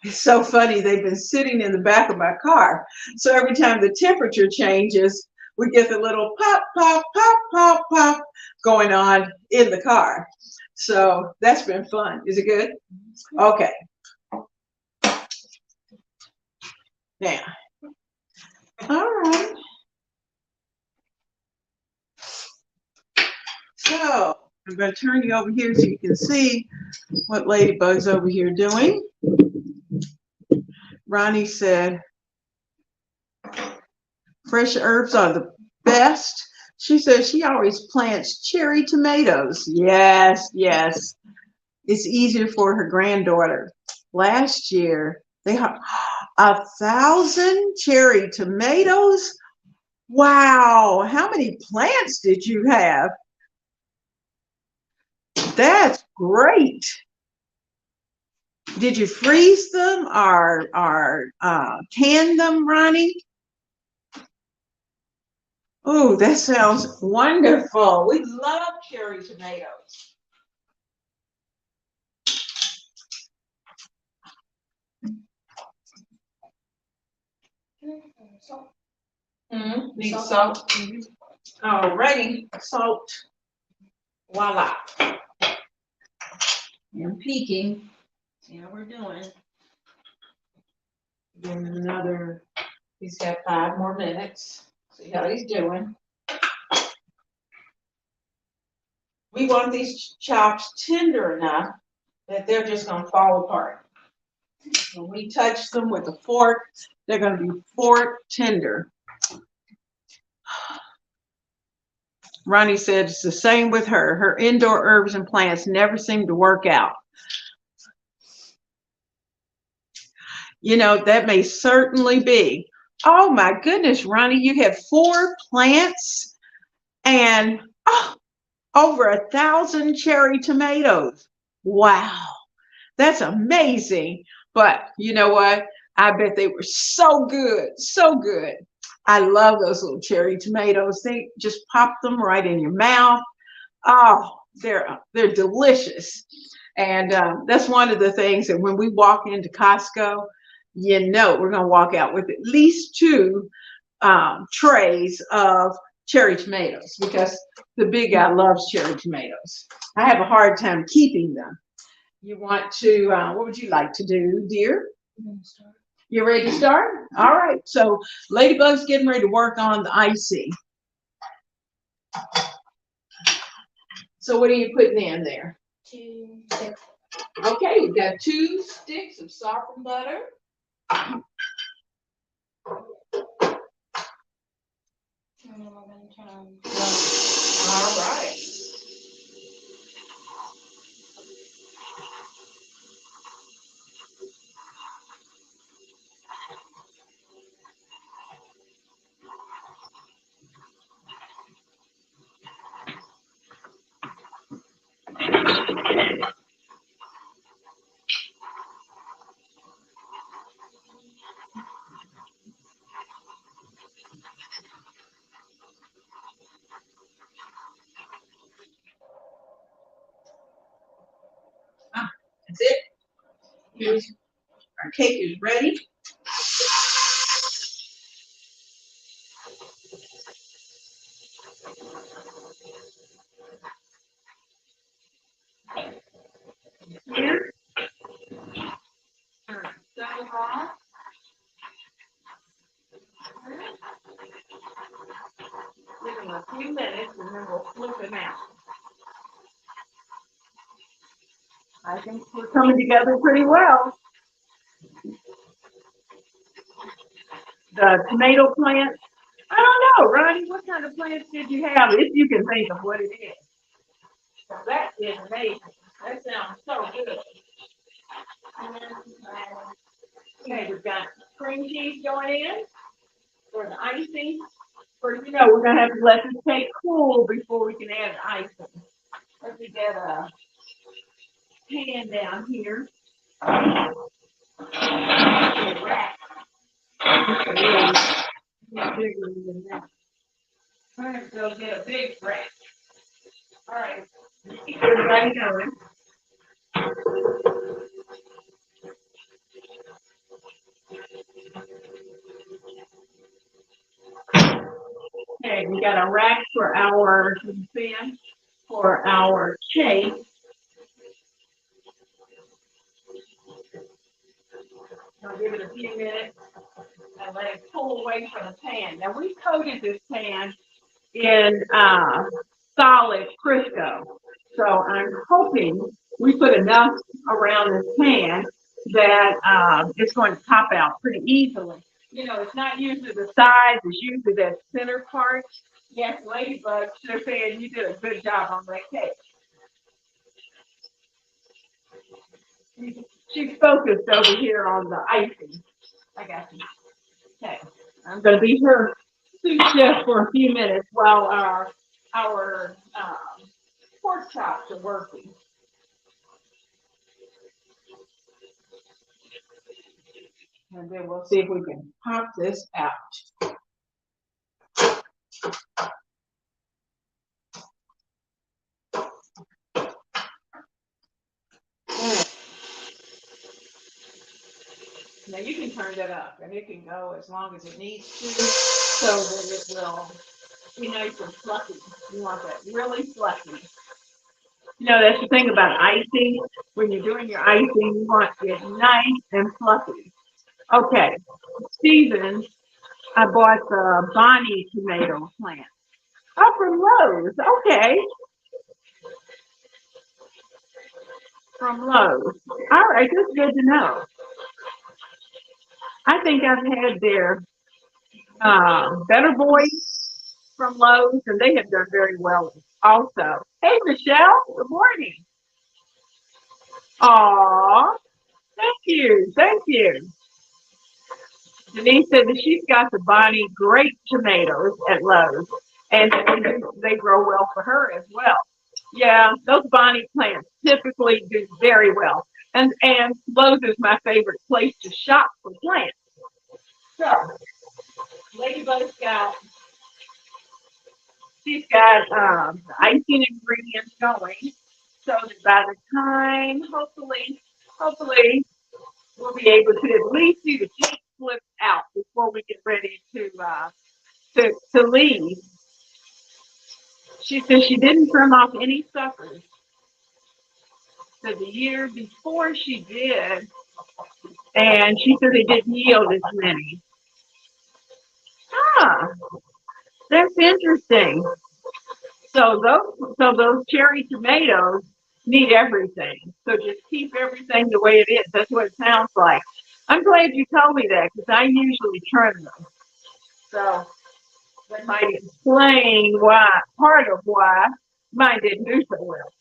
it's so funny. They've been sitting in the back of my car, so every time the temperature changes, we get the little pop, pop, pop, pop, pop going on in the car. So that's been fun. Is it good? Okay. Now, all right. So I'm going to turn you over here so you can see what Ladybug's over here doing. Ronnie said, fresh herbs are the best. She says she always plants cherry tomatoes. Yes, yes. it's easier for her granddaughter. Last year, they had 1,000 cherry tomatoes. Wow, how many plants did you have? That's great. Did you freeze them or can them, Ronnie? Oh, that sounds wonderful. We love cherry tomatoes. Need salt. Alrighty, salt. Voila. And peeking. See how we're doing. Give him another. He's got 5 more minutes. See how he's doing. We want these chops tender enough that they're just going to fall apart. When we touch them with a fork, they're going to be fork tender. Ronnie said it's the same with her. Her indoor herbs and plants never seem to work out. You know, that may certainly be. Oh my goodness, Ronnie, you have 4 plants and over 1,000 cherry tomatoes. Wow, that's amazing. But you know what? I bet they were so good, so good. I love those little cherry tomatoes. They just pop them right in your mouth. Oh, they're delicious. And that's one of the things that when we walk into Costco, you know we're going to walk out with at least 2 trays of cherry tomatoes because the big guy loves cherry tomatoes. I have a hard time keeping them. You want to, what would you like to do, dear? You're ready to start? All right. So Ladybug's getting ready to work on the icing. So what are you putting in there? 2 sticks. Okay, we've got 2 sticks of softened butter. And then we're going to turn on. All right. That's it. Here's our cake is ready. Here. Turn the stove off. Give them a few minutes and then we'll flip them out. I think we're coming together pretty well. The tomato plant. I don't know, Ronnie, what kind of plants did you have? If you can think of what it is. So that is amazing. That sounds so good. Okay, we've got cream cheese going in for the icing. First, you know, we're going to have to let this cake cool before we can add the icing. Let me get a pan down here. Bigger than that. I'm going to go get a big rack. All right. Keep everybody going. Okay, we got a rack for our fan for our cake. I'll give it a few minutes and let it pull away from the pan. Now we coated this pan in solid Crisco. So I'm hoping we put enough around this pan that it's going to pop out pretty easily. You know, it's not usually the sides, it's usually that center part. Yes, Ladybug, they're saying you did a good job on that cake. She's focused over here on the icing. I got you. Okay. I'm going to be her sous chef for a few minutes while our pork chops are working. And then we'll see if we can pop this out. Now you can turn that up and it can go as long as it needs to so that it will be nice and fluffy. You want that really fluffy. You know, that's the thing about icing. When you're doing your icing, you want it nice and fluffy. Okay, Stephen, I bought the Bonnie tomato plant. Oh, from Lowe's. Okay, from Lowe's. All right, that's good to know. I think I've had their Better Voice from Lowe's, and they have done very well also. Hey, Michelle, good morning. Aw, thank you, thank you. Denise said that she's got the Bonnie grape tomatoes at Lowe's, and they grow well for her as well. Yeah, those Bonnie plants typically do very well, and Lowe's is my favorite place to shop for plants. So, Ladybug's got she's got the icing ingredients going, so that by the time, hopefully, we'll be able to at least see the cake flip out before we get ready to leave. She said she didn't trim off any suckers. So the year before she did, and she said they didn't yield as many. Ah, that's interesting. So those cherry tomatoes need everything. So just keep everything the way it is. That's what it sounds like. I'm glad you told me that because I usually trim them. So that might explain why part of why mine didn't do so well.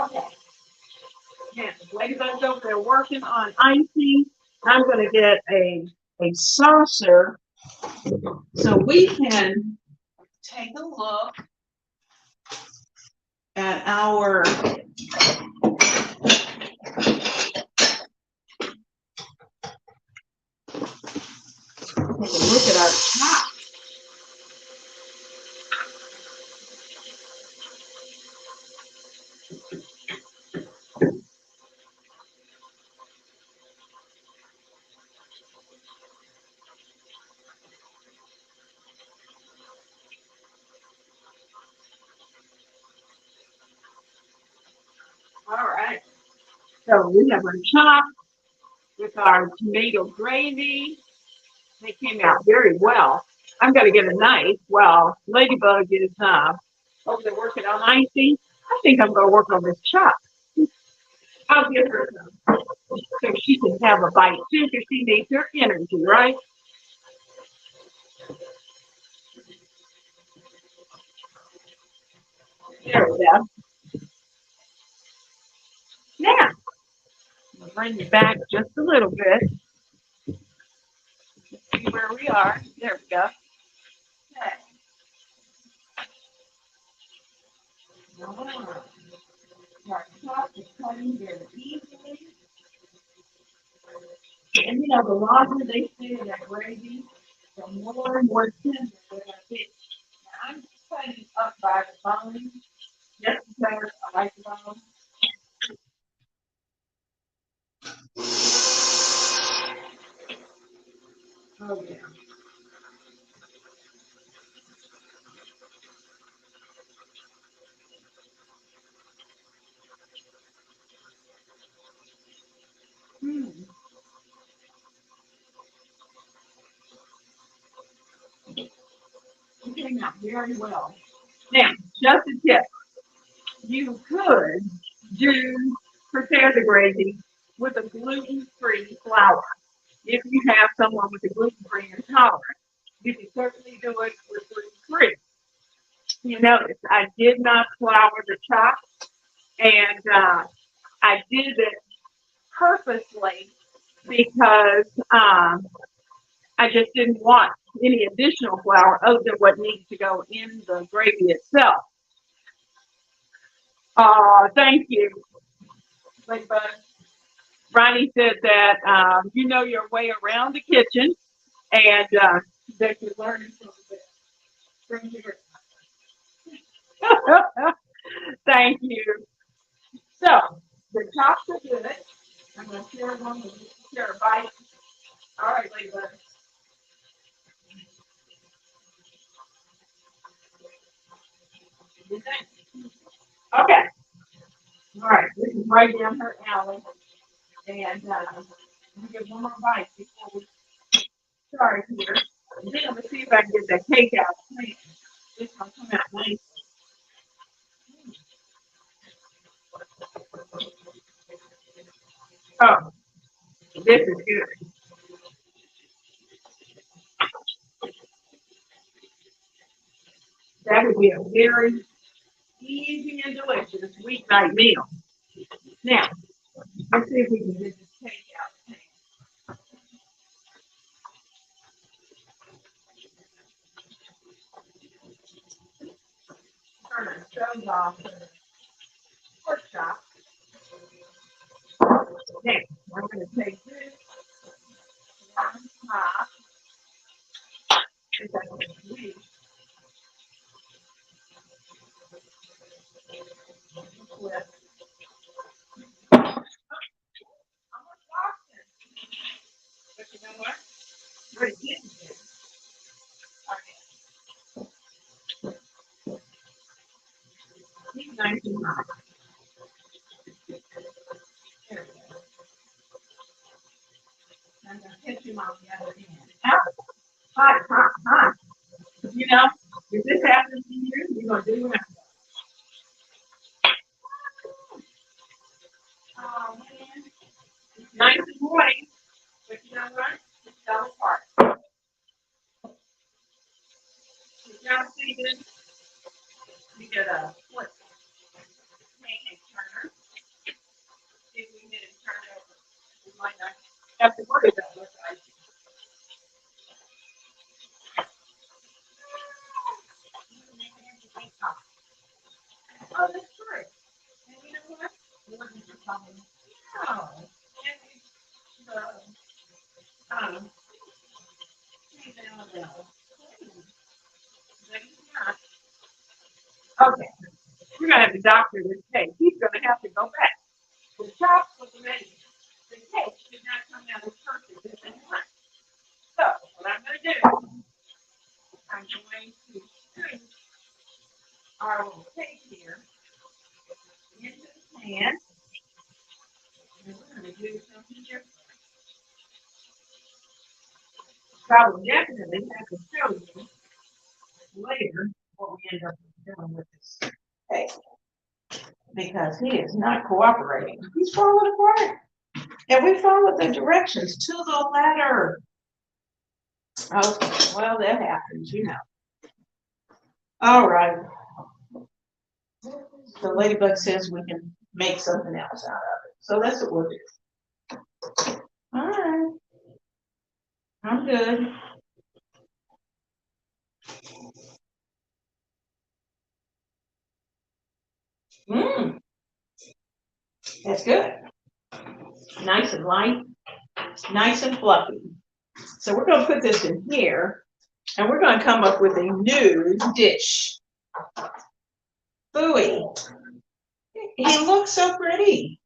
Okay. Now, Ladybug's over there working on icing. I'm going to get a saucer so we can take a look at our top. All right. So we have our chop with our tomato gravy. They came out very well. I'm going to get a knife while Ladybug is over there working on icing. I think I'm going to work on this chop. I'll give her some so she can have a bite too because she needs her energy, right? There we go. Now, we'll bring it back just a little bit. See where we are. There we go. Okay. Our chop is cutting very easily. And you know, the longer they stay in that gravy, the more and more tender they're going to get. Now, I'm just cutting up by the bone, just because I like the bone. Oh, yeah. Hmm. It came out very well. Now, just a tip. You could do prepare the gravy with a gluten-free flour. If you have someone with a gluten-free intolerance, you can certainly do it with gluten-free. You notice I did not flour the chop. And I did it purposely because I just didn't want any additional flour other than what needs to go in the gravy itself. Thank you, Ladybug. Ronnie said that you know your way around the kitchen and that you're learning from here. Thank you. So the chops are good. I'm going to share one with you. Share a bite. All right, Ladybug. Okay. All right. This is right down her alley. And we get one more bite before we start here. And then I'm going to see if I can get that cake out. This one come out nice. Oh, this is good. That would be a very easy and delicious weeknight meal. Now, let's see if we can get this cake out. Turn our stove off for the pork chop. Now, we're going to take this one top. It's like a sweet. Flip. Almost lost it. But you know what? We're getting there. Okay. He's nice and hot. There we go. I'm going to pitch him on the other end. Hot, hot, hot, hot. You know, if this happens to you, you're going to do what I'm doing. Oh, man. It's nice and moist, but you know what? It's fell apart. If y'all see this, we get a flip pancake turner. See if we can get it turned over. We might not have to worry about what I do. Oh, that's true. And you know what? What did you tell me? No. And it's okay. We're going to have to doctor this cake. He's going to have to go back. The chops was ready. The cake did not come out as perfect as they want. So, what I'm going to do, I'm going to scoop our little cake here into the pan. And we're going to do something different. So I will definitely have to show you later what we end up doing with this cake. Because he is not cooperating. He's falling apart. And we followed the directions to the letter. Okay, well, that happens, you know. All right. The ladybug says we can make something else out of it. So that's what we'll do. All right. I'm good. That's good. Nice and light. Nice and fluffy. So we're going to put this in here. And we're going to come up with a new dish. Booey. He looks so pretty.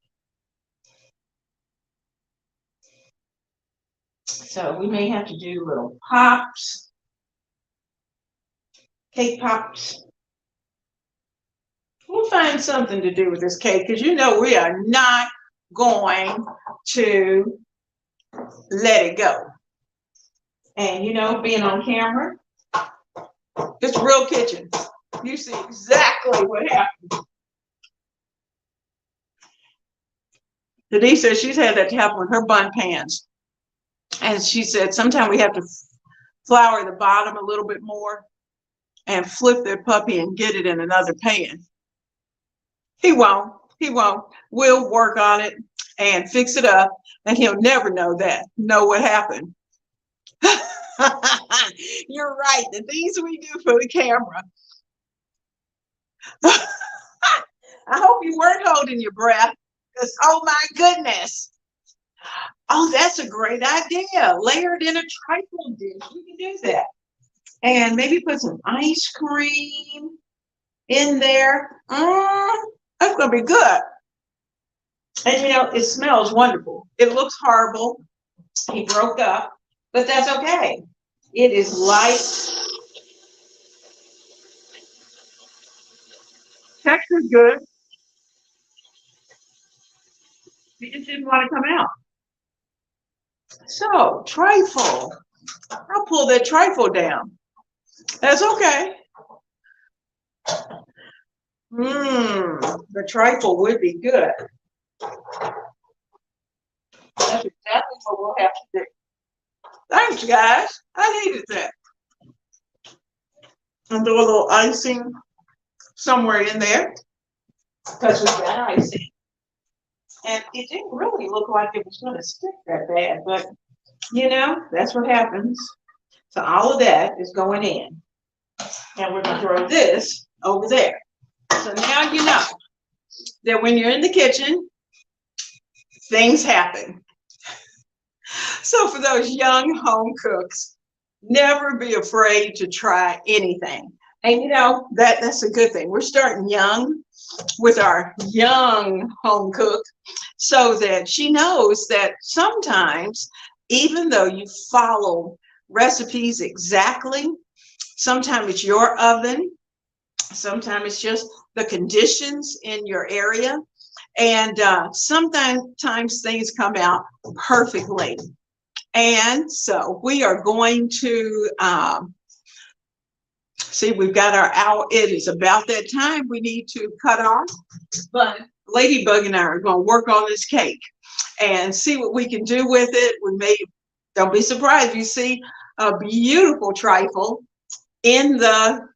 So we may have to do little pops. Cake pops. We'll find something to do with this cake because you know we are not going to let it go. And you know, being on camera, it's real kitchen. You see exactly what happened. Denise says she's had that happen with her bun pans. And she said sometimes we have to flour the bottom a little bit more and flip their puppy and get it in another pan. He won't. He won't. We'll work on it and fix it up, and he'll never know what happened. You're right. The things we do for the camera. I hope you weren't holding your breath, because oh my goodness. Oh, that's a great idea. Layered in a trifle dish. We can do that. And maybe put some ice cream in there. That's going to be good. And you know, it smells wonderful. It looks horrible. He broke up, but that's okay. It is light. Texture's good. He just didn't want to come out. So, trifle. I'll pull that trifle down. That's okay. The trifle would be good. That's exactly what we'll have to do. Thanks, guys. I needed that. And do a little icing somewhere in there, because we've got icing. And it didn't really look like it was going to stick that bad, but you know, that's what happens. So all of that is going in. And we're going to throw this over there. So now you know that when you're in the kitchen, things happen. So for those young home cooks, never be afraid to try anything. And you know, that's a good thing. We're starting young with our young home cook, so that she knows that sometimes, even though you follow recipes exactly, sometimes it's your oven, sometimes it's just the conditions in your area, and sometimes things come out perfectly. And so we are going to see, we've got our hour. It is about that time we need to cut off, but Ladybug and I are going to work on this cake and see what we can do with it. We may, don't be surprised if you see a beautiful trifle in the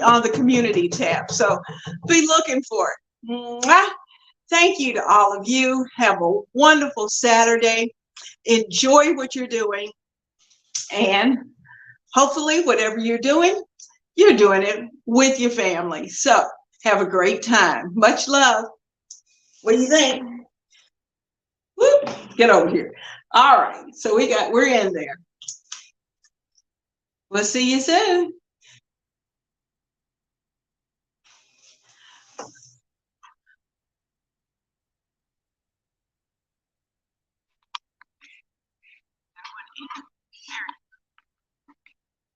on the community tab. So be looking for it. Mwah. Thank you to all of you. Have a wonderful Saturday. Enjoy what you're doing, and hopefully whatever you're doing it with your family. So have a great time. Much love. What do you think? Whoop, get over here. All right. So we're in there. We'll see you soon.